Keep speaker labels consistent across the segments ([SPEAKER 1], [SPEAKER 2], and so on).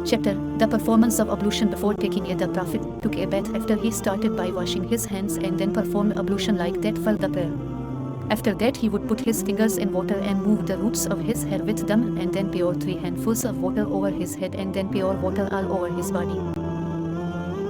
[SPEAKER 1] Chapter The performance of ablution before taking it. The Prophet took a bath after he started by washing his hands and then performed ablution like that for the prayer. After that he would put his fingers in water and move the roots of his hair with them and then pour 3 handfuls of water over his head and then pour water all over his body.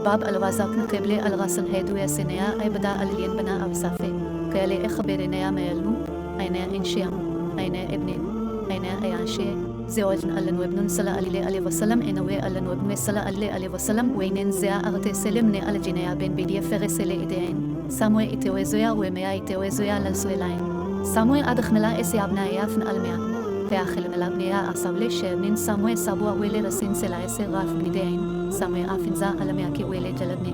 [SPEAKER 1] باب الوازاقن قبل الغسل هيدو يسنيا أي بدا الين بنا أبصافه قال إخبرنا ما yellow أين إنشيام أين ابن أين أيانشي زوجن ألن وابن صلى الله عليه وسلم إنوي ألن وابن صلى الله عليه وسلم وينن زيا أغتسل من الجنيا بين بديه فغسل إيدين ساموي إتوزويا وميا إتوزويا للسويلين ساموي أدخنلا إسيابنا يافن الميا فأخلنا لابنيا أصابلي شيرنين ساموي سابوا ويلي رسين سلايسي غاف بدين ساموي آفنزا الميا كي ويلي جلدني